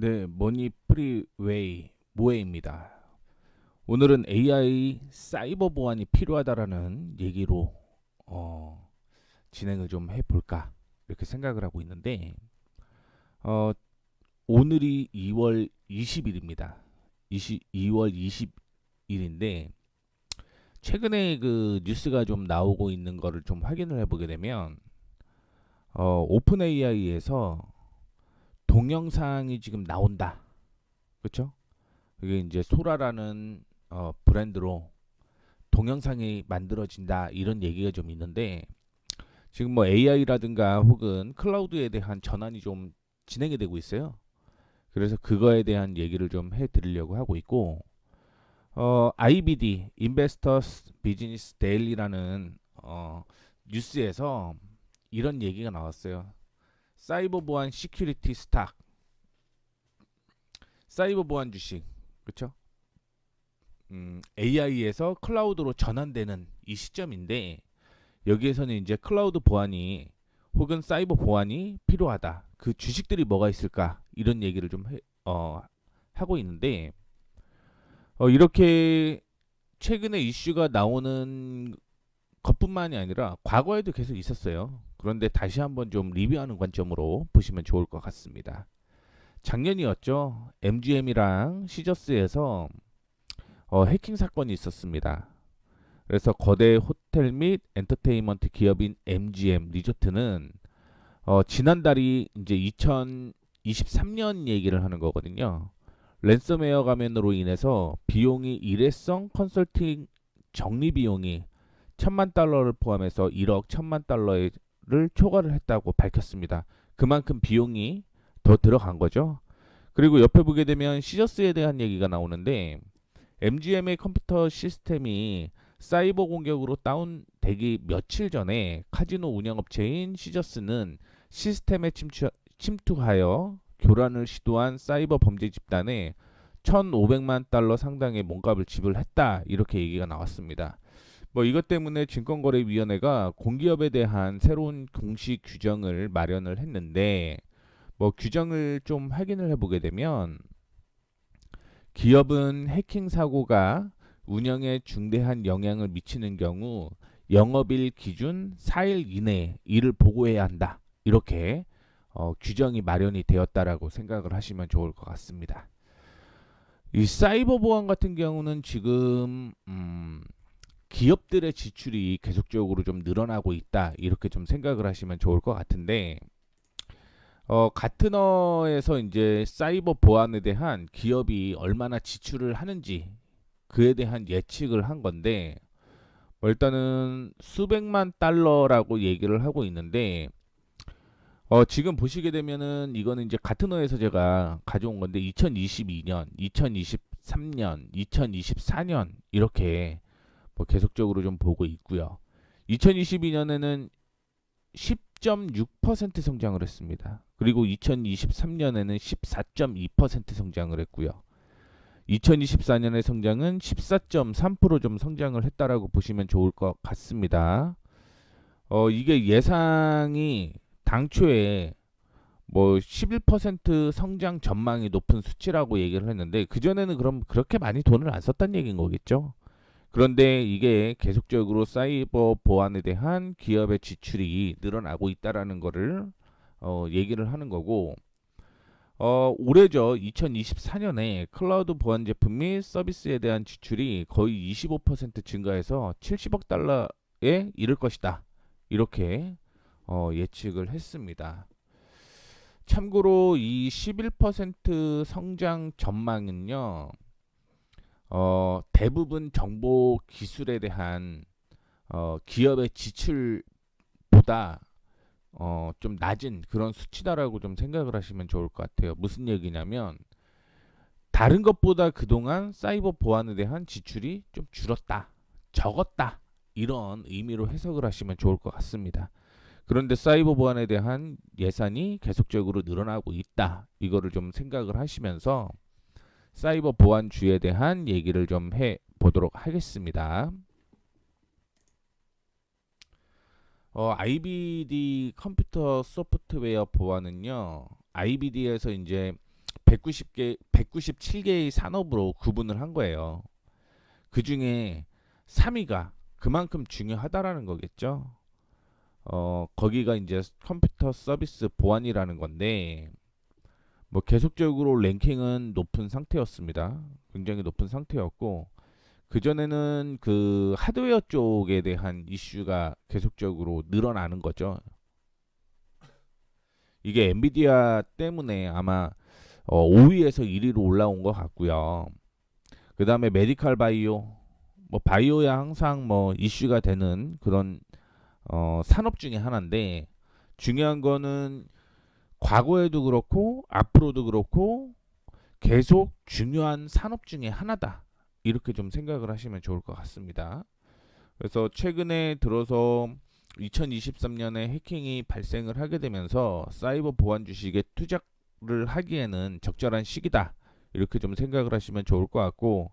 네, 머니 프리웨이 모에입니다. 오늘은 AI 사이버 보안이 필요하다라는 얘기로 어, 진행을 좀 해볼까 이렇게 생각을 하고 있는데 어, 오늘이 2월 20일입니다. 2월 20일인데 최근에 그 뉴스가 좀 나오고 있는 거를 좀 확인을 해보게 되면 오픈 AI에서 동영상이 지금 나온다. 그렇죠? 그게 이제 소라라는 브랜드로 동영상이 만들어진다 이런 얘기가 좀 있는데 지금 뭐 AI라든가 혹은 클라우드에 대한 전환이 좀 진행이 되고 있어요. 그래서 그거에 대한 얘기를 좀 해드리려고 하고 있고 IBD Investors Business Daily라는 뉴스에서 이런 얘기가 나왔어요. 사이버 보안 시큐리티 스탁, 사이버 보안 주식, 그렇죠? AI에서 클라우드로 전환되는 이 시점인데 여기에서는 이제 클라우드 보안이 혹은 사이버 보안이 필요하다. 그 주식들이 뭐가 있을까? 이런 얘기를 좀 하고 있는데 이렇게 최근에 이슈가 나오는 것뿐만이 아니라 과거에도 계속 있었어요. 그런데 다시 한번 좀 리뷰하는 관점으로 보시면 좋을 것 같습니다. 작년이었죠. MGM이랑 시저스에서 해킹 사건이 있었습니다. 그래서 거대 호텔 및 엔터테인먼트 기업인 MGM 리조트는 지난달이 이제 2023년 얘기를 하는 거거든요. 랜섬웨어 가면으로 인해서 비용이 일회성 컨설팅 정리 비용이 1,000만 달러를 포함해서 1억 1,000만 달러를 초과를 했다고 밝혔습니다. 그만큼 비용이 더 들어간 거죠. 그리고 옆에 보게 되면 시저스에 대한 얘기가 나오는데 MGM의 컴퓨터 시스템이 사이버 공격으로 다운되기 며칠 전에 카지노 운영업체인 시저스는 시스템에 침투하여 교란을 시도한 사이버 범죄 집단에 1,500만 달러 상당의 몸값을 지불했다. 이렇게 얘기가 나왔습니다. 뭐 이것 때문에 증권거래위원회가 공기업에 대한 새로운 공식 규정을 마련을 했는데 뭐 규정을 좀 확인을 해보게 되면 기업은 해킹 사고가 운영에 중대한 영향을 미치는 경우 영업일 기준 4일 이내에 이를 보고해야 한다. 이렇게 규정이 마련이 되었다라고 생각을 하시면 좋을 것 같습니다. 이 사이버 보안 같은 경우는 지금 기업들의 지출이 계속적으로 좀 늘어나고 있다. 이렇게 좀 생각을 하시면 좋을 것 같은데 가트너에서 이제 사이버 보안에 대한 기업이 얼마나 지출을 하는지 그에 대한 예측을 한 건데 일단은 수백만 달러라고 얘기를 하고 있는데 지금 보시게 되면은 이거는 이제 가트너에서 제가 가져온 건데 2022년, 2023년, 2024년 이렇게 뭐 계속적으로 좀 보고 있고요. 2022년에는 10.6% 성장을 했습니다. 그리고 2023년에는 14.2% 성장을 했고요. 2024년의 성장은 14.3%좀 성장을 했다라고 보시면 좋을 것 같습니다. 이게 예상이 당초에 뭐 11% 성장 전망이 높은 수치라고 얘기를 했는데 그전에는 그럼 그렇게 많이 돈을 안 썼다는 얘기인 거겠죠. 그런데 이게 계속적으로 사이버 보안에 대한 기업의 지출이 늘어나고 있다라는 거를 얘기를 하는 거고 올해죠. 2024년에 클라우드 보안 제품 및 서비스에 대한 지출이 거의 25% 증가해서 70억 달러에 이를 것이다. 이렇게 예측을 했습니다. 참고로 이 11% 성장 전망은요. 대부분 정보 기술에 대한 기업의 지출보다 좀 낮은 그런 수치다라고 좀 생각을 하시면 좋을 것 같아요. 무슨 얘기냐면 다른 것보다 그동안 사이버 보안에 대한 지출이 좀 줄었다, 적었다 이런 의미로 해석을 하시면 좋을 것 같습니다. 그런데 사이버 보안에 대한 예산이 계속적으로 늘어나고 있다. 이거를 좀 생각을 하시면서 사이버 보안주에 대한 얘기를 좀 해 보도록 하겠습니다. IBD 컴퓨터 소프트웨어 보안은요. IBD에서 이제 197개의 산업으로 구분을 한 거예요. 그 중에 3위가 그만큼 중요하다라는 거겠죠. 거기가 이제 컴퓨터 서비스 보안이라는 건데, 뭐 계속적으로 랭킹은 높은 상태였습니다. 굉장히 높은 상태였고, 그전에는 그 하드웨어 쪽에 대한 이슈가 계속적으로 늘어나는 거죠. 이게 엔비디아 때문에 아마 5위에서 1위로 올라온 것 같고요. 그 다음에 메디칼 바이오, 뭐 바이오야 항상 뭐 이슈가 되는 그런 산업 중에 하나인데, 중요한 거는 과거에도 그렇고 앞으로도 그렇고 계속 중요한 산업 중에 하나다. 이렇게 좀 생각을 하시면 좋을 것 같습니다. 그래서 최근에 들어서 2023년에 해킹이 발생을 하게 되면서 사이버 보안 주식에 투자를 하기에는 적절한 시기다. 이렇게 좀 생각을 하시면 좋을 것 같고,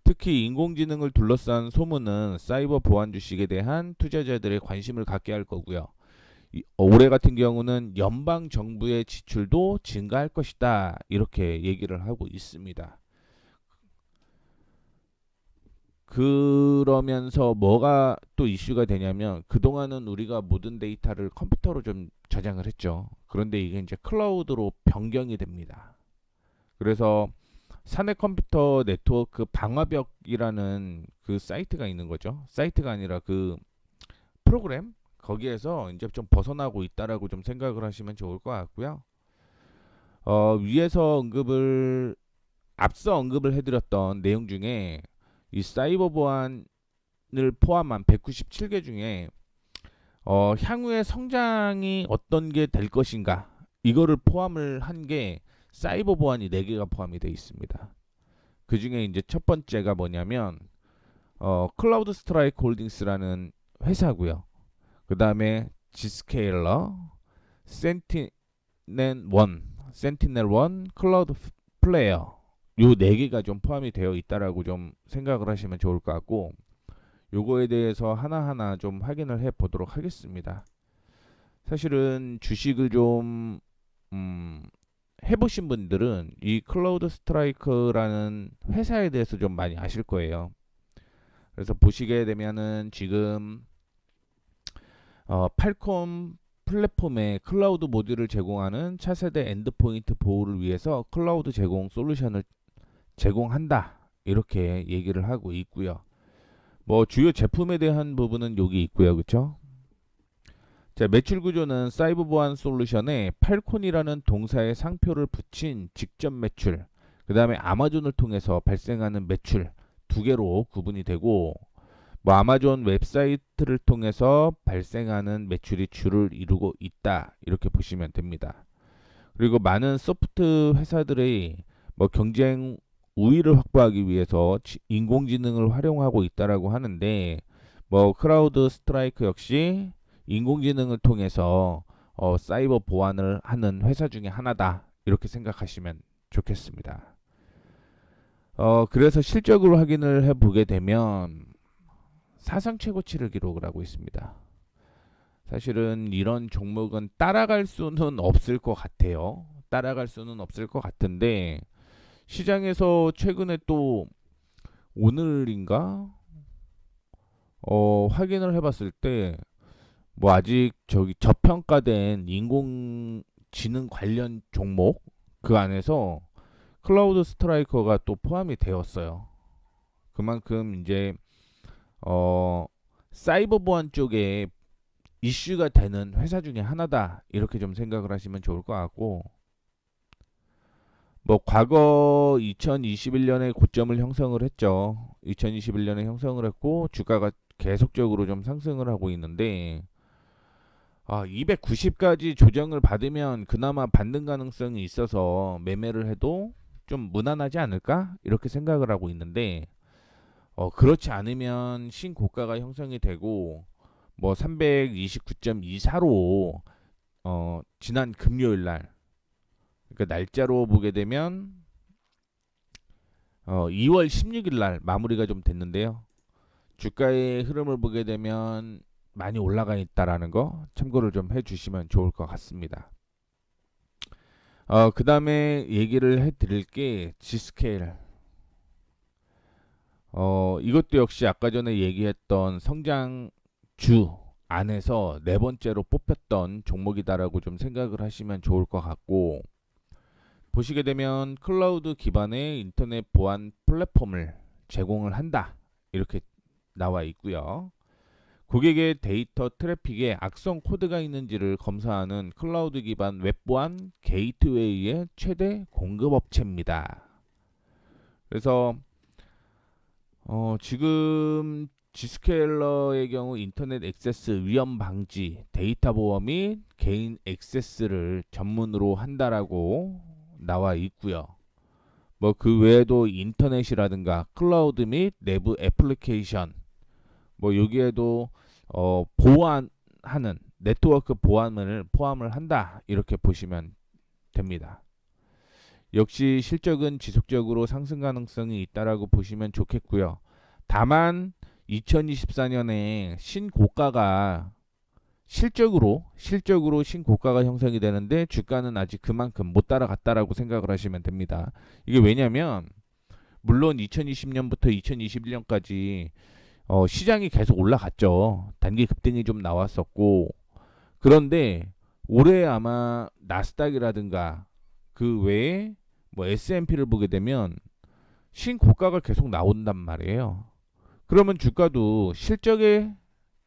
특히 인공지능을 둘러싼 소문은 사이버 보안 주식에 대한 투자자들의 관심을 갖게 할 거고요. 올해 같은 경우는 연방 정부의 지출도 증가할 것이다. 이렇게 얘기를 하고 있습니다. 그러면서 뭐가 또 이슈가 되냐면, 그동안은 우리가 모든 데이터를 컴퓨터로 좀 저장을 했죠. 그런데 이게 이제 클라우드로 변경이 됩니다. 그래서 사내 컴퓨터 네트워크 방화벽이라는 그 사이트가 있는 거죠. 사이트가 아니라 그 프로그램, 거기에서 이제 좀 벗어나고 있다라고 좀 생각을 하시면 좋을 것 같고요. 위에서 앞서 언급을 해드렸던 내용 중에 이 사이버 보안을 포함한 197개 중에 향후의 성장이 어떤 게 될 것인가, 이거를 포함을 한 게 사이버 보안이 4개가 포함이 되어 있습니다. 그 중에 이제 첫 번째가 뭐냐면 클라우드 스트라이크 홀딩스라는 회사고요. 그 다음에 지스케일러, 센티넬 센티넬 원, 클라우드 플레이어, 요 4개가 좀 포함이 되어 있다라고 좀 생각을 하시면 좋을 것 같고, 요거에 대해서 하나하나 좀 확인을 해 보도록 하겠습니다. 사실은 주식을 좀 해보신 분들은 이 클라우드 스트라이크라는 회사에 대해서 좀 많이 아실 거예요. 그래서 보시게 되면은 지금 팔콤 플랫폼에 클라우드 모듈을 제공하는 차세대 엔드포인트 보호를 위해서 클라우드 제공 솔루션을 제공한다. 이렇게 얘기를 하고 있고요. 뭐 주요 제품에 대한 부분은 여기 있고요. 그렇죠? 자, 매출 구조는 사이버 보안 솔루션에 팔콘이라는 동사의 상표를 붙인 직접 매출, 그 다음에 아마존을 통해서 발생하는 매출 2개로 구분이 되고, 뭐 아마존 웹사이트를 통해서 발생하는 매출이 주를 이루고 있다. 이렇게 보시면 됩니다. 그리고 많은 소프트 회사들의 뭐 경쟁 우위를 확보하기 위해서 인공지능을 활용하고 있다라고 하는데, 뭐 크라우드 스트라이크 역시 인공지능을 통해서 사이버 보안을 하는 회사 중에 하나다. 이렇게 생각하시면 좋겠습니다. 그래서 실적으로 확인을 해보게 되면 사상 최고치를 기록을 하고 있습니다. 사실은 이런 종목은 따라갈 수는 없을 것 같아요. 따라갈 수는 없을 것 같은데, 시장에서 최근에 또 오늘인가 확인을 해봤을 때, 뭐 아직 저기 저평가된 인공지능 관련 종목 그 안에서 클라우드 스트라이커가 또 포함이 되었어요. 그만큼 이제 사이버 보안 쪽에 이슈가 되는 회사 중에 하나다. 이렇게 좀 생각을 하시면 좋을 것 같고, 뭐 과거 2021년에 고점을 형성을 했죠. 2021년에 형성을 했고 주가가 계속적으로 좀 상승을 하고 있는데, 290까지 조정을 받으면 그나마 받는 가능성이 있어서 매매를 해도 좀 무난하지 않을까? 이렇게 생각을 하고 있는데, 그렇지 않으면 신고가가 형성이 되고 뭐 329.24로 지난 금요일 날, 그러니까 날짜로 보게 되면 2월 16일 날 마무리가 좀 됐는데요. 주가의 흐름을 보게 되면 많이 올라가 있다라는 거 참고를 좀 해주시면 좋을 것 같습니다. 그 다음에 얘기를 해드릴 게 G스케일. 이것도 역시 아까 전에 얘기했던 성장주 안에서 네 번째로 뽑혔던 종목이다라고 좀 생각을 하시면 좋을 것 같고, 보시게 되면 클라우드 기반의 인터넷 보안 플랫폼을 제공을 한다, 이렇게 나와 있고요. 고객의 데이터 트래픽에 악성 코드가 있는지를 검사하는 클라우드 기반 웹보안 게이트웨이의 최대 공급업체입니다. 그래서 지금 G스케일러의 경우 인터넷 액세스 위험 방지, 데이터 보호 및 개인 액세스를 전문으로 한다라고 나와 있고요. 뭐 그 외에도 인터넷이라든가 클라우드 및 내부 애플리케이션, 뭐 여기에도 보안하는 네트워크 보안을 포함을 한다, 이렇게 보시면 됩니다. 역시 실적은 지속적으로 상승 가능성이 있다라고 보시면 좋겠고요. 다만 2024년에 신고가가 실적으로 신고가가 형성이 되는데 주가는 아직 그만큼 못 따라갔다라고 생각을 하시면 됩니다. 이게 왜냐면 물론 2020년부터 2021년까지 시장이 계속 올라갔죠. 단기 급등이 좀 나왔었고, 그런데 올해 아마 나스닥이라든가 그 외에 뭐 S&P를 보게 되면 신고가가 계속 나온단 말이에요. 그러면 주가도 실적에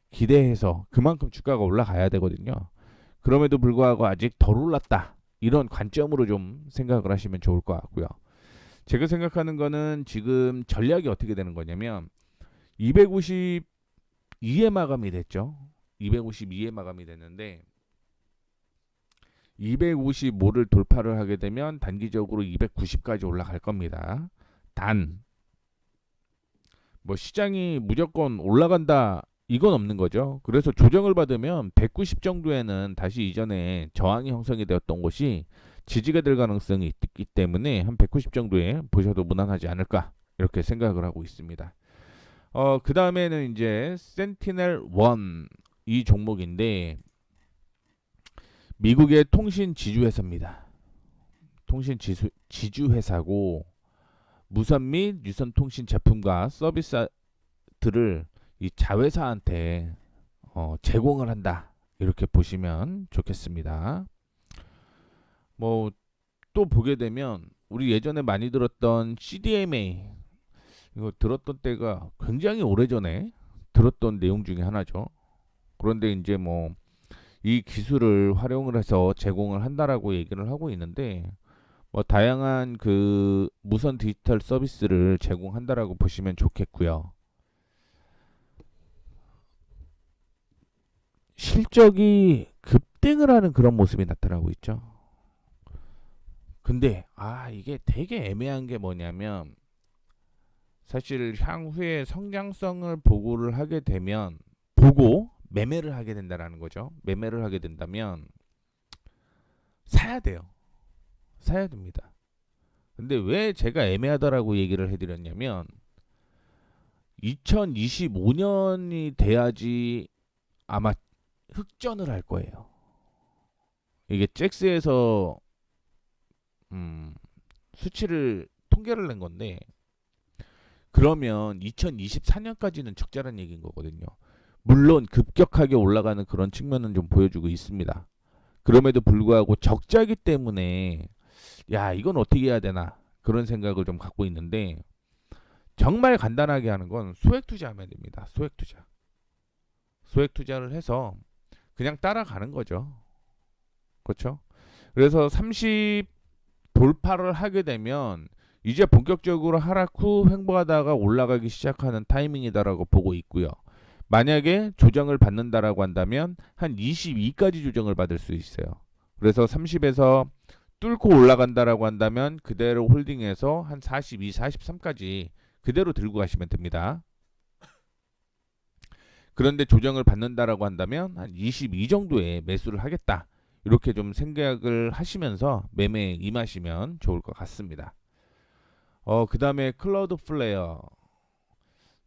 기대해서 그만큼 주가가 올라가야 되거든요. 그럼에도 불구하고 아직 덜 올랐다, 이런 관점으로 좀 생각을 하시면 좋을 것 같고요. 제가 생각하는 거는 지금 전략이 어떻게 되는 거냐면 252에 마감이 됐죠. 252에 마감이 됐는데 255를 돌파를 하게 되면 단기적으로 290까지 올라갈 겁니다. 단, 뭐 시장이 무조건 올라간다, 이건 없는 거죠. 그래서 조정을 받으면 190 정도에는 다시 이전에 저항이 형성이 되었던 곳이 지지가 될 가능성이 있기 때문에 한 190 정도에 보셔도 무난하지 않을까, 이렇게 생각을 하고 있습니다. 그 다음에는 이제 센티넬 1, 이 종목인데 미국의 통신 지주회사입니다. 통신 지주회사고 무선 및 유선 통신 제품과 서비스들을 이 자회사한테 제공을 한다, 이렇게 보시면 좋겠습니다. 뭐 또 보게 되면 우리 예전에 많이 들었던 CDMA, 이거 들었던 때가 굉장히 오래전에 들었던 내용 중에 하나죠. 그런데 이제 뭐 이 기술을 활용을 해서 제공을 한다라고 얘기를 하고 있는데, 뭐 다양한 그 무선 디지털 서비스를 제공한다라고 보시면 좋겠고요. 실적이 급등을 하는 그런 모습이 나타나고 있죠. 근데 이게 되게 애매한 게 뭐냐면, 사실 향후에 성장성을 보고를 하게 되면 보고 매매를 하게 된다라는 거죠. 매매를 하게 된다면 사야 돼요. 사야 됩니다. 근데 왜 제가 애매하다라고 얘기를 해드렸냐면 2025년이 돼야지 아마 흑전을 할 거예요. 이게 잭스에서 수치를 통계를 낸 건데, 그러면 2024년까지는 적자란 얘기인 거거든요. 물론 급격하게 올라가는 그런 측면은 좀 보여주고 있습니다. 그럼에도 불구하고 적자기 때문에 야, 이건 어떻게 해야 되나, 그런 생각을 좀 갖고 있는데, 정말 간단하게 하는 건 소액 투자하면 됩니다. 소액 투자. 소액 투자를 해서 그냥 따라가는 거죠. 그렇죠? 그래서 30 돌파를 하게 되면 이제 본격적으로 하락 후 횡보하다가 올라가기 시작하는 타이밍이다라고 보고 있고요. 만약에 조정을 받는다라고 한다면 한 22까지 조정을 받을 수 있어요. 그래서 30에서 뚫고 올라간다라고 한다면 그대로 홀딩해서 한 42, 43까지 그대로 들고 가시면 됩니다. 그런데 조정을 받는다라고 한다면 한 22 정도에 매수를 하겠다, 이렇게 좀 생각을 하시면서 매매에 임하시면 좋을 것 같습니다. 그 다음에 클라우드 플레이어.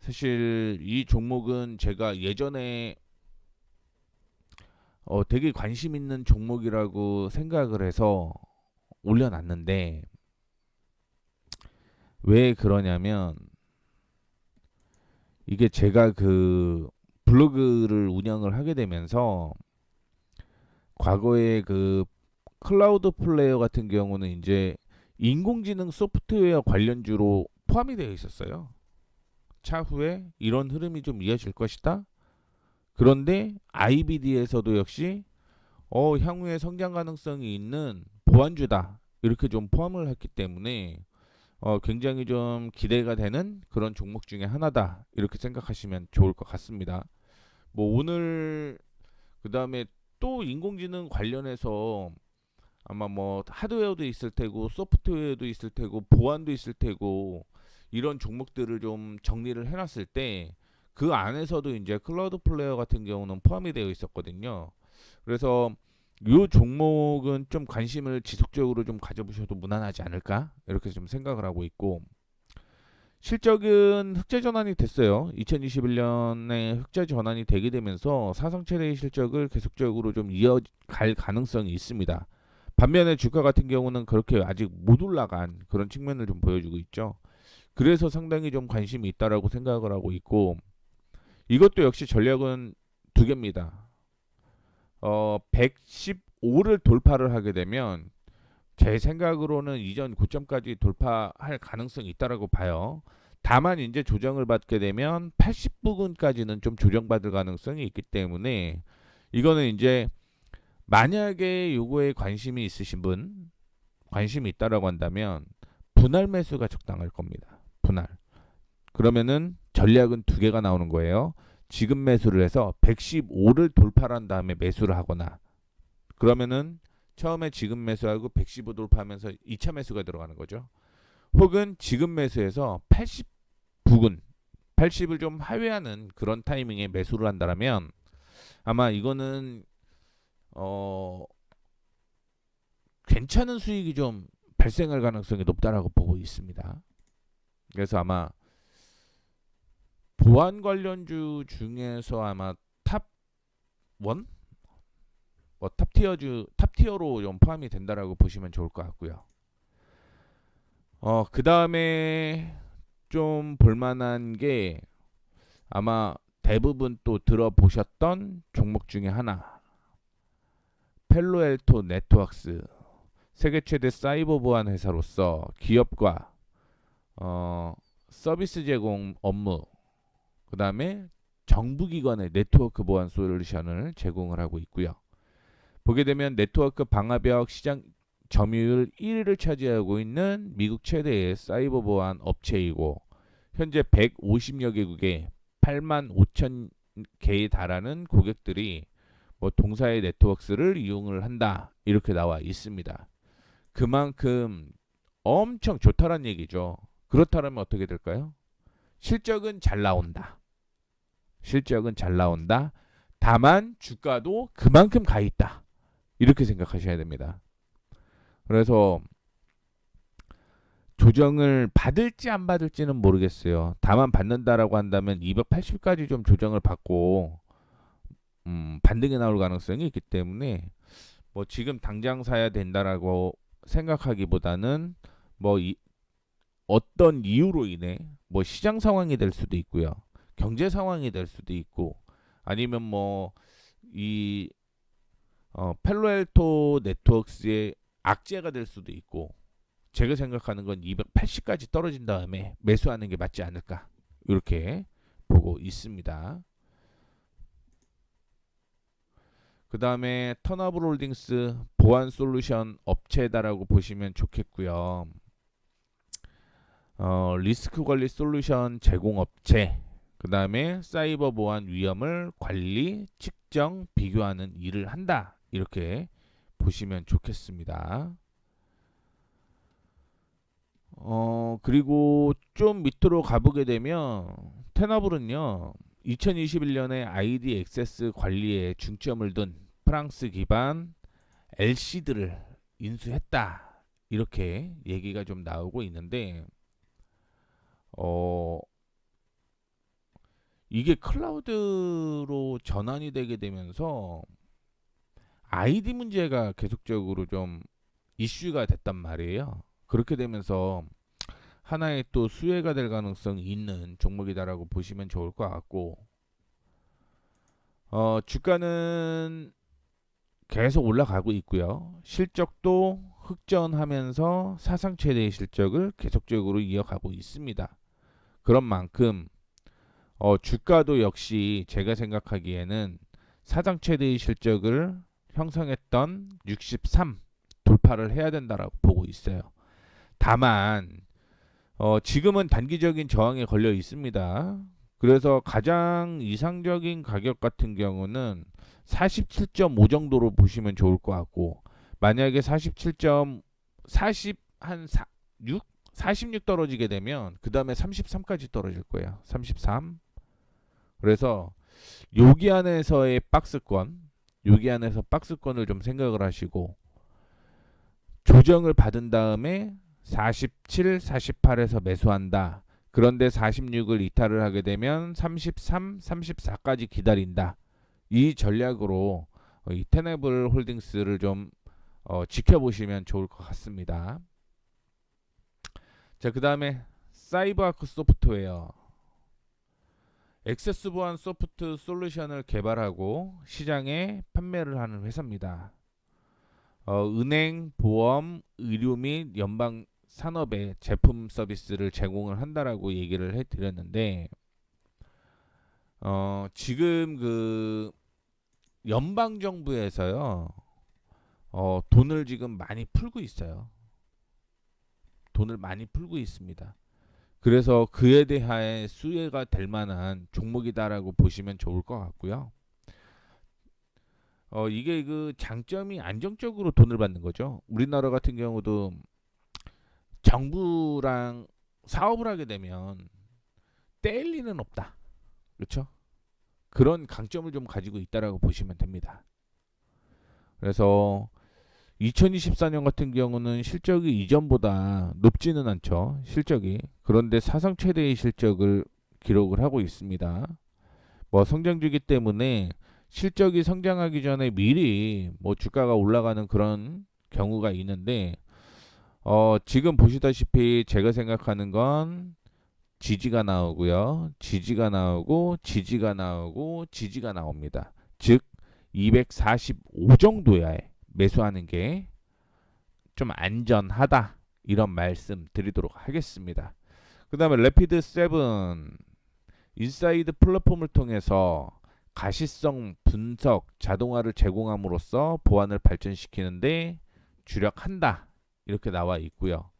사실 이 종목은 제가 예전에 되게 관심 있는 종목이라고 생각을 해서 올려놨는데 왜 그러냐면 이게 제가 그 블로그를 운영을 하게 되면서 과거에 그 클라우드 플레이어 같은 경우는 이제 인공지능 소프트웨어 관련주로 포함이 되어 있었어요. 차후에 이런 흐름이 좀 이어질 것이다. 그런데 IBD에서도 역시 향후에 성장 가능성이 있는 보안주다. 이렇게 좀 포함을 했기 때문에 굉장히 좀 기대가 되는 그런 종목 중에 하나다. 이렇게 생각하시면 좋을 것 같습니다. 뭐 오늘 그다음에 또 인공지능 관련해서 아마 뭐 하드웨어도 있을 테고 소프트웨어도 있을 테고 보안도 있을 테고 이런 종목들을 좀 정리를 해놨을 때 그 안에서도 이제 클라우드 플레이어 같은 경우는 포함이 되어 있었거든요. 그래서 이 종목은 좀 관심을 지속적으로 좀 가져보셔도 무난하지 않을까 이렇게 좀 생각을 하고 있고 실적은 흑자 전환이 됐어요. 2021년에 흑자 전환이 되게 되면서 사상 최대의 실적을 계속적으로 좀 이어갈 가능성이 있습니다. 반면에 주가 같은 경우는 그렇게 아직 못 올라간 그런 측면을 좀 보여주고 있죠. 그래서 상당히 좀 관심이 있다라고 생각을 하고 있고 이것도 역시 전략은 두 개입니다. 115를 돌파를 하게 되면 제 생각으로는 이전 고점까지 돌파할 가능성이 있다라고 봐요. 다만 이제 조정을 받게 되면 80 부근까지는 좀 조정받을 가능성이 있기 때문에 이거는 이제 만약에 요거에 관심이 있으신 분, 관심이 있다라고 한다면 분할 매수가 적당할 겁니다. 분할. 그러면은 전략은 두 개가 나오는 거예요. 지금 매수를 해서 115를 돌파한 다음에 매수를 하거나 그러면은 처음에 지금 매수하고 115 돌파하면서 2차 매수가 들어가는 거죠. 혹은 지금 매수해서 80 부근 80을 좀 하회하는 그런 타이밍에 매수를 한다면 아마 이거는 어 괜찮은 수익이 좀 발생할 가능성이 높다라고 보고 있습니다. 그래서 아마 보안 관련주 중에서 아마 탑 1? 뭐 탑티어로 좀 포함이 된다라고 보시면 좋을 것 같고요. 그다음에 좀 볼만한 게 아마 대부분 또 들어보셨던 종목 중에 하나 펠로엘토 네트워크스 세계 최대 사이버 보안 회사로서 기업과 서비스 제공 업무 그 다음에 정부기관의 네트워크 보안 솔루션을 제공을 하고 있고요. 보게 되면 네트워크 방화벽 시장 점유율 1위를 차지하고 있는 미국 최대의 사이버 보안 업체이고 현재 150여 개국에 8만 5천 개에 달하는 고객들이 뭐 동사의 네트워크를 이용을 한다 이렇게 나와 있습니다. 그만큼 엄청 좋다란 얘기죠. 그렇다면 어떻게 될까요? 실적은 잘 나온다. 실적은 잘 나온다. 다만 주가도 그만큼 가 있다. 이렇게 생각하셔야 됩니다. 그래서 조정을 받을지 안 받을지는 모르겠어요. 다만 받는다라고 한다면 280까지 좀 조정을 받고 반등이 나올 가능성이 있기 때문에 뭐 지금 당장 사야 된다라고 생각하기보다는 뭐 어떤 이유로 인해 뭐 시장 상황이 될 수도 있고요. 경제 상황이 될 수도 있고 아니면 뭐 이 펠로알토 네트워크스의 악재가 될 수도 있고 제가 생각하는 건 280까지 떨어진 다음에 매수하는 게 맞지 않을까 이렇게 보고 있습니다. 그 다음에 턴업홀딩스 보안 솔루션 업체다라고 보시면 좋겠고요. 리스크 관리 솔루션 제공 업체, 그 다음에 사이버 보안 위험을 관리, 측정, 비교하는 일을 한다. 이렇게 보시면 좋겠습니다. 그리고 좀 밑으로 가보게 되면 테너블은요. 2021년에 아이디 액세스 관리에 중점을 둔 프랑스 기반 LC들을 인수했다. 이렇게 얘기가 좀 나오고 있는데 어, 이게 클라우드로 전환이 되게 되면서 아이디 문제가 계속적으로 좀 이슈가 됐단 말이에요. 그렇게 되면서 하나의 또 수혜가 될 가능성이 있는 종목이다라고 보시면 좋을 것 같고, 주가는 계속 올라가고 있고요. 실적도 흑전하면서 사상 최대의 실적을 계속적으로 이어가고 있습니다. 그런 만큼 주가도 역시 제가 생각하기에는 사상 최대의 실적을 형성했던 63 돌파를 해야 된다라고 보고 있어요. 다만 지금은 단기적인 저항에 걸려 있습니다. 그래서 가장 이상적인 가격 같은 경우는 47.5 정도로 보시면 좋을 것 같고, 만약에 47.40한 6 46 떨어지게 되면 그 다음에 33까지 떨어질 거예요. 33. 그래서 여기 안에서의 박스권, 여기 안에서 박스권을 좀 생각을 하시고 조정을 받은 다음에 47, 48에서 매수한다. 그런데 46을 이탈을 하게 되면 33, 34까지 기다린다. 이 전략으로 이 테네블 홀딩스를 좀 지켜보시면 좋을 것 같습니다. 자, 그 다음에 사이버아크 소프트웨어. 액세스 보안 소프트 솔루션을 개발하고 시장에 판매를 하는 회사입니다. 은행, 보험, 의료 및 연방 산업에 제품 서비스를 제공을 한다라고 얘기를 해드렸는데, 지금 그 연방 정부에서요, 돈을 지금 많이 풀고 있어요. 돈을 많이 풀고 있습니다. 그래서 그에 대한 수혜가 될 만한 종목이다라고 보시면 좋을 것 같고요. 이게 그 장점이 안정적으로 돈을 받는 거죠. 우리나라 같은 경우도 정부랑 사업을 하게 되면 떼일 리는 없다. 그렇죠? 그런 강점을 좀 가지고 있다라고 보시면 됩니다. 그래서 2024년 같은 경우는 실적이 이전보다 높지는 않죠. 실적이. 그런데 사상 최대의 실적을 기록을 하고 있습니다. 뭐 성장주기 때문에 실적이 성장하기 전에 미리 뭐 주가가 올라가는 그런 경우가 있는데, 지금 보시다시피 제가 생각하는 건 지지가 나오고요. 지지가 나오고 지지가 나오고 지지가 나옵니다. 즉 245 정도에 매수하는 게 좀 안전하다. 이런 말씀 드리도록 하겠습니다. 그 다음에 레피드 7 인사이드 플랫폼을 통해서 가시성 분석 자동화를 제공함으로써 보안을 발전시키는데 주력한다. 이렇게 나와 있고요.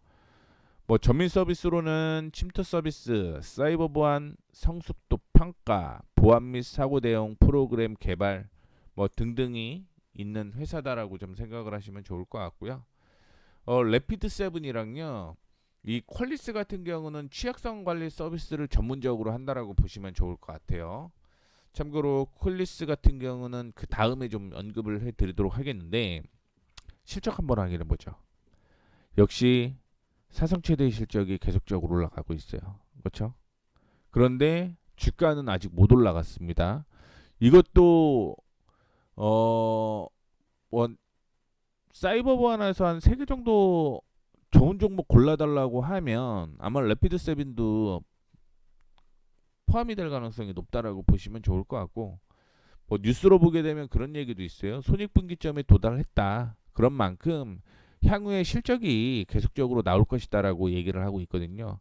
뭐 전민 서비스로는 침투 서비스, 사이버 보안, 성숙도 평가, 보안 및 사고 대응 프로그램 개발 뭐 등등이 있는 회사다라고 좀 생각을 하시면 좋을 것 같고요. 레피드 세븐이랑요, 이 퀄리스 같은 경우는 취약성 관리 서비스를 전문적으로 한다라고 보시면 좋을 것 같아요. 참고로 퀄리스 같은 경우는 그 다음에 좀 언급을 해드리도록 하겠는데, 실적 한번 확인해 보죠. 역시 사상 최대의 실적이 계속적으로 올라가고 있어요. 그렇죠? 그런데 주가는 아직 못 올라갔습니다. 이것도 어, 원 사이버 보안에서 한 3개 정도 좋은 종목 골라달라고 하면 아마 레피드 세븐도 포함이 될 가능성이 높다라고 보시면 좋을 것 같고, 뭐 뉴스로 보게 되면 그런 얘기도 있어요. 손익분기점에 도달했다. 그런 만큼 향후에 실적이 계속적으로 나올 것이다라고 얘기를 하고 있거든요.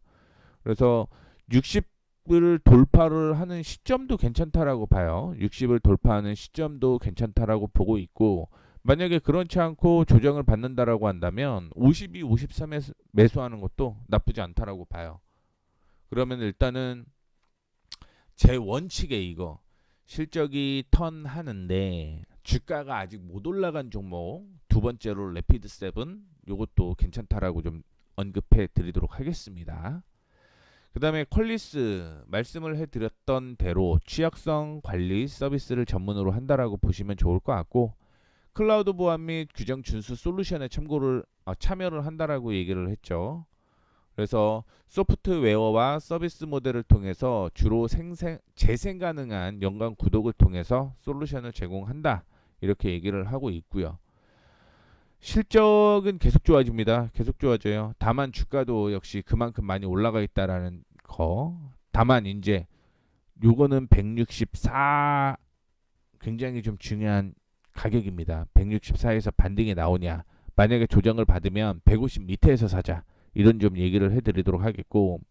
그래서 60을 돌파를 하는 시점도 괜찮다라고 봐요. 60을 돌파하는 시점도 괜찮다라고 보고 있고, 만약에 그렇지 않고 조정을 받는다라고 한다면 52, 53에 매수하는 것도 나쁘지 않다라고 봐요. 그러면 일단은 제 원칙에 이거 실적이 턴하는데 주가가 아직 못 올라간 종목, 두 번째로 레피드 세븐, 요것도 괜찮다라고 좀 언급해 드리도록 하겠습니다. 그 다음에 퀄리스 말씀을 해드렸던 대로 취약성 관리 서비스를 전문으로 한다라고 보시면 좋을 것 같고, 클라우드 보안 및 규정 준수 솔루션에 참여를 한다라고 얘기를 했죠. 그래서 소프트웨어와 서비스 모델을 통해서 주로 재생 가능한 연관 구독을 통해서 솔루션을 제공한다. 이렇게 얘기를 하고 있고요. 실적은 계속 좋아집니다. 계속 좋아져요. 다만 주가도 역시 그만큼 많이 올라가 있다라는 거. 다만 이제 요거는 164 굉장히 좀 중요한 가격입니다. 164에서 반등이 나오냐. 만약에 조정을 받으면 150 밑에서 사자. 이런 좀 얘기를 해드리도록 하겠고.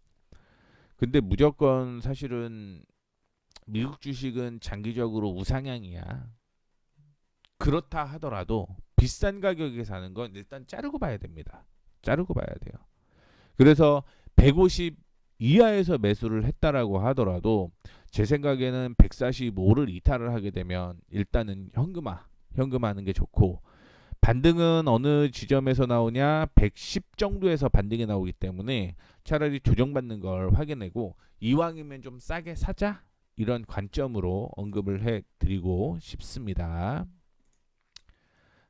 근데 무조건 사실은 미국 주식은 장기적으로 우상향이야. 그렇다 하더라도 비싼 가격에 사는 건 일단 자르고 봐야 됩니다. 자르고 봐야 돼요. 그래서 150 이하에서 매수를 했다라고 하더라도 제 생각에는 145를 이탈을 하게 되면 일단은 현금화하는 게 좋고, 반등은 어느 지점에서 나오냐, 110 정도에서 반등이 나오기 때문에 차라리 조정받는 걸 확인하고 이왕이면 좀 싸게 사자, 이런 관점으로 언급을 해드리고 싶습니다.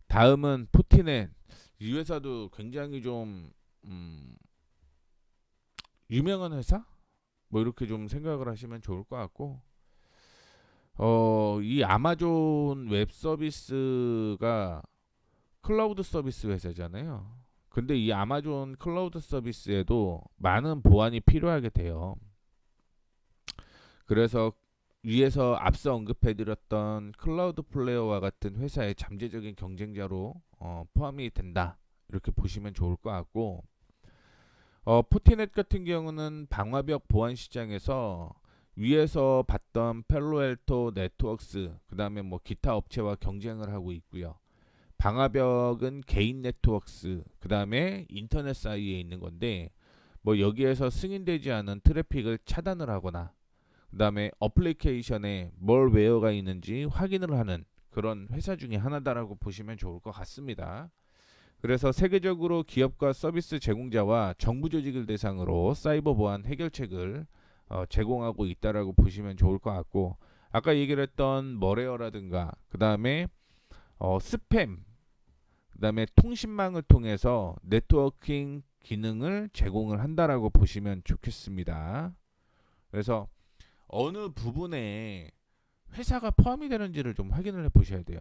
다음은 포티넷. 이 회사도 굉장히 좀 유명한 회사? 뭐 이렇게 좀 생각을 하시면 좋을 것 같고, 이 아마존 웹 서비스가 클라우드 서비스 회사잖아요. 근데 이 아마존 클라우드 서비스에도 많은 보완이 필요하게 돼요. 그래서 위에서 앞서 언급해드렸던 클라우드 플레이어와 같은 회사의 잠재적인 경쟁자로 포함이 된다. 이렇게 보시면 좋을 것 같고, 포티넷 같은 경우는 방화벽 보안 시장에서 위에서 봤던 펠로알토 네트워크스, 그 다음에 뭐 기타 업체와 경쟁을 하고 있고요. 방화벽은 개인 네트워크스, 그 다음에 인터넷 사이에 있는 건데, 뭐 여기에서 승인되지 않은 트래픽을 차단을 하거나, 그 다음에 어플리케이션에 뭘 웨어가 있는지 확인을 하는 그런 회사 중에 하나다라고 보시면 좋을 것 같습니다. 그래서 세계적으로 기업과 서비스 제공자와 정부 조직을 대상으로 사이버 보안 해결책을 제공하고 있다라고 보시면 좋을 것 같고, 아까 얘기를 했던 머레어라든가 그 다음에 스팸, 그 다음에 통신망을 통해서 네트워킹 기능을 제공을 한다라고 보시면 좋겠습니다. 그래서 어느 부분에 회사가 포함이 되는지를 좀 확인을 해 보셔야 돼요.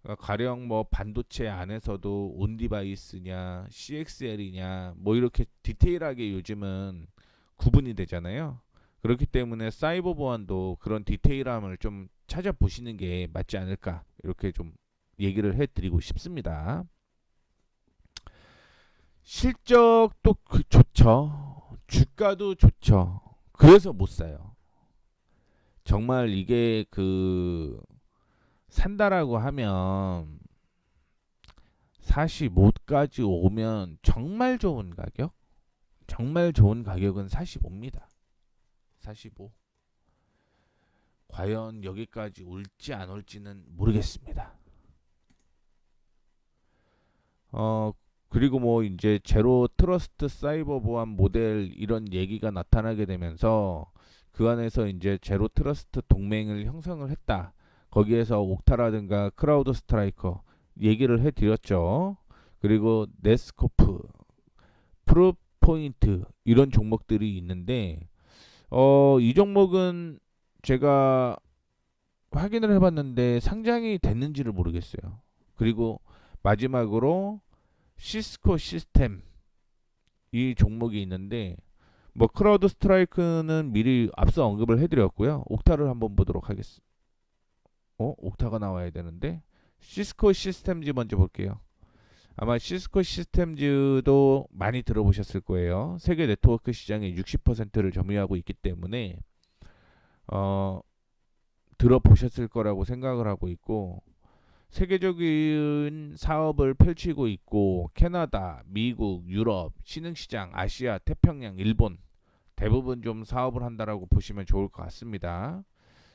그러니까 가령 뭐 반도체 안에서도 온디바이스냐 CXL이냐 뭐 이렇게 디테일하게 요즘은 구분이 되잖아요. 그렇기 때문에 사이버 보안도 그런 디테일함을 좀 찾아보시는 게 맞지 않을까, 이렇게 좀 얘기를 해드리고 싶습니다. 실적도 좋죠. 주가도 좋죠. 그래서 못 사요. 정말 이게 산다라고 하면 45까지 오면 정말 좋은 가격? 정말 좋은 가격은 45입니다. 45. 과연 여기까지 올지 안 올지는 모르겠습니다. 그리고 뭐 이제 제로 트러스트 사이버 보안 모델 이런 얘기가 나타나게 되면서 그 안에서 이제 제로 트러스트 동맹을 형성을 했다. 거기에서 옥타라든가 크라우드 스트라이커 얘기를 해드렸죠. 그리고 네스코프, 프로포인트 이런 종목들이 있는데, 이 종목은 제가 확인을 해봤는데 상장이 됐는지를 모르겠어요. 그리고 마지막으로 시스코 시스템 이 종목이 있는데, 뭐 크라우드 스트라이크는 미리 앞서 언급을 해드렸고요. 옥타를 한번 보도록 하겠습니다. 옥타가 나와야 되는데 시스코 시스템즈 먼저 볼게요. 아마 시스코 시스템즈도 많이 들어보셨을 거예요. 세계 네트워크 시장의 60%를 점유하고 있기 때문에 들어보셨을 거라고 생각을 하고 있고, 세계적인 사업을 펼치고 있고 캐나다, 미국, 유럽, 신흥시장, 아시아, 태평양, 일본 대부분 좀 사업을 한다라고 보시면 좋을 것 같습니다.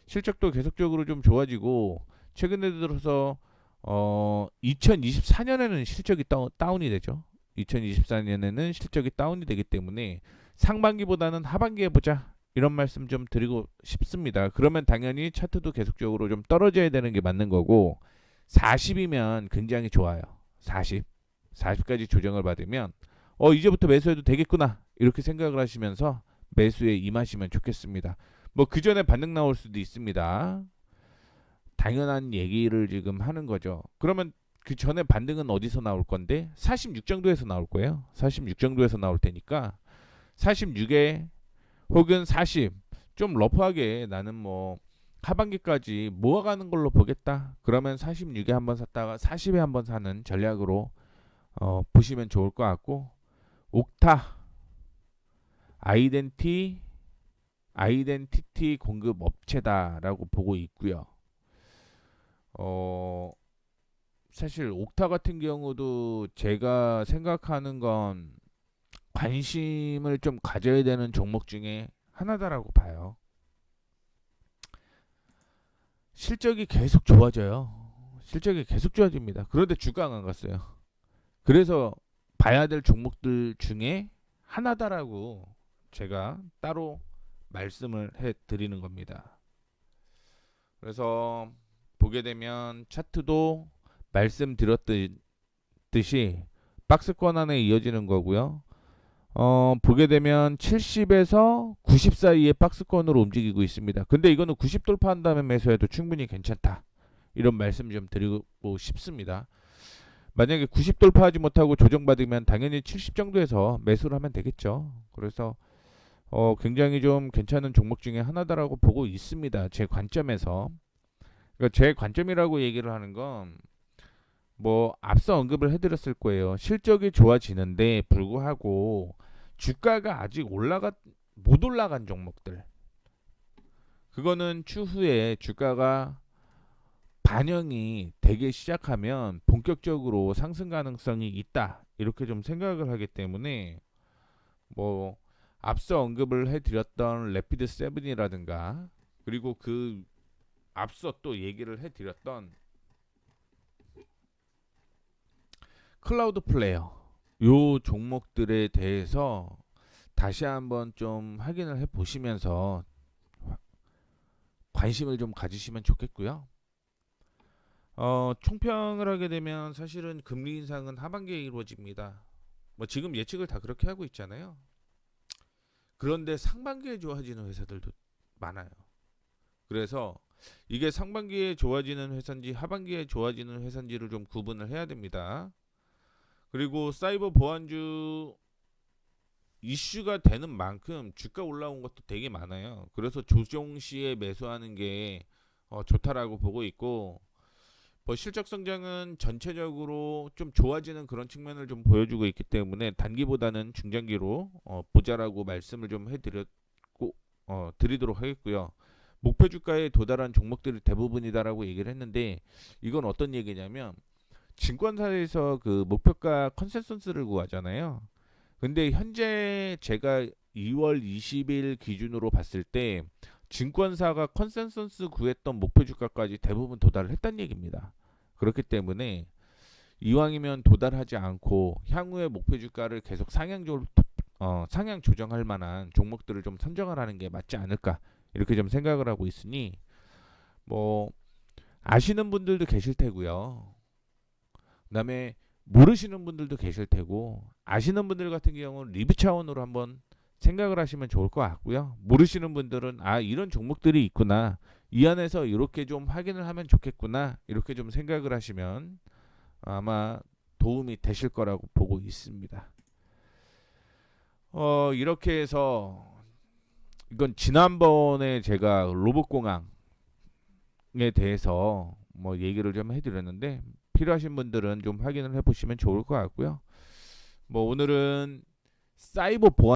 실적도 계속적으로 좀 좋아지고, 최근에 들어서 2024년에는 실적이 다운이 되죠. 2024년에는 실적이 다운이 되기 때문에 상반기보다는 하반기에 보자, 이런 말씀 좀 드리고 싶습니다. 그러면 당연히 차트도 계속적으로 좀 떨어져야 되는 게 맞는 거고, 40이면 굉장히 좋아요. 40까지 조정을 받으면 이제부터 매수해도 되겠구나, 이렇게 생각을 하시면서 매수에 임하시면 좋겠습니다. 뭐 그 전에 반등 나올 수도 있습니다. 당연한 얘기를 지금 하는 거죠. 그러면 그 전에 반등은 어디서 나올 건데 46 정도에서 나올 거예요. 46 정도에서 나올 테니까 46에 혹은 40 좀 러프하게 나는 뭐 하반기까지 모아가는 걸로 보겠다. 그러면 46에 한번 샀다가 40에 한번 사는 전략으로 보시면 좋을 것 같고 옥타 아이덴티티 공급 업체다라고 보고 있고요. 어, 사실 옥타 같은 경우도 제가 생각하는 건 관심을 좀 가져야 되는 종목 중에 하나다라고 봐요. 실적이 계속 좋아져요. 실적이 계속 좋아집니다. 그런데 주가가 안 갔어요. 그래서 봐야 될 종목들 중에 하나다라고 제가 따로 말씀을 해 드리는 겁니다. 그래서 보게 되면 차트도 말씀드렸듯이 박스권 안에 이어지는 거고요. 보게 되면 70에서 90 사이의 박스권으로 움직이고 있습니다. 근데 이거는 90 돌파한 다음에 매수해도 충분히 괜찮다. 이런 말씀 좀 드리고 싶습니다. 만약에 90 돌파하지 못하고 조정받으면 당연히 70 정도에서 매수를 하면 되겠죠. 그래서 굉장히 좀 괜찮은 종목 중에 하나다라고 보고 있습니다. 제 관점에서. 그러니까 제 관점이라고 얘기를 하는 건 뭐 앞서 언급을 해드렸을 거예요. 실적이 좋아지는데 불구하고 주가가 아직 못 올라간 종목들. 그거는 추후에 주가가 반영이 되기 시작하면 본격적으로 상승 가능성이 있다. 이렇게 좀 생각을 하기 때문에 뭐 앞서 언급을 해드렸던 레피드 세븐이라든가 그리고 그 앞서 또 얘기를 해드렸던 클라우드 플레이어 요 종목들에 대해서 다시 한번 좀 확인을 해 보시면서 관심을 좀 가지시면 좋겠고요. 총평을 하게 되면 사실은 금리 인상은 하반기에 이루어집니다. 뭐 지금 예측을 다 그렇게 하고 있잖아요. 그런데 상반기에 좋아지는 회사들도 많아요. 그래서 이게 상반기에 좋아지는 회사인지 하반기에 좋아지는 회사인지를 좀 구분을 해야 됩니다. 그리고 사이버 보안주 이슈가 되는 만큼 주가 올라온 것도 되게 많아요. 그래서 조정 시에 매수하는 게 좋다라고 보고 있고 뭐 실적 성장은 전체적으로 좀 좋아지는 그런 측면을 좀 보여주고 있기 때문에 단기보다는 중장기로 보자라고 말씀을 좀 해드렸고 드리도록 하겠고요. 목표 주가에 도달한 종목들이 대부분이다라고 얘기를 했는데 이건 어떤 얘기냐면 증권사에서 그 목표가 컨센서스를 구하잖아요. 근데 현재 제가 2월 20일 기준으로 봤을 때 증권사가 컨센서스 구했던 목표 주가까지 대부분 도달을 했다는 얘기입니다. 그렇기 때문에 이왕이면 도달하지 않고 향후의 목표 주가를 계속 상향 조정할 만한 종목들을 좀 선정을 하는 게 맞지 않을까 이렇게 좀 생각을 하고 있으니 뭐 아시는 분들도 계실 테고요. 그다음에 모르시는 분들도 계실 테고 아시는 분들 같은 경우는 리뷰 차원으로 한번 생각을 하시면 좋을 것 같고요. 모르시는 분들은 이런 종목들이 있구나. 이 안에서 이렇게 좀 확인을 하면 좋겠구나. 이렇게 좀 생각을 하시면 아마 도움이 되실 거라고 보고 있습니다. 이렇게 해서 이건 지난번에 제가 로봇공항에 대해서 뭐 얘기를 좀 해드렸는데 필요하신 분들은 좀 확인을 해보시면 좋을 것 같고요. 뭐 오늘은 사이버 보안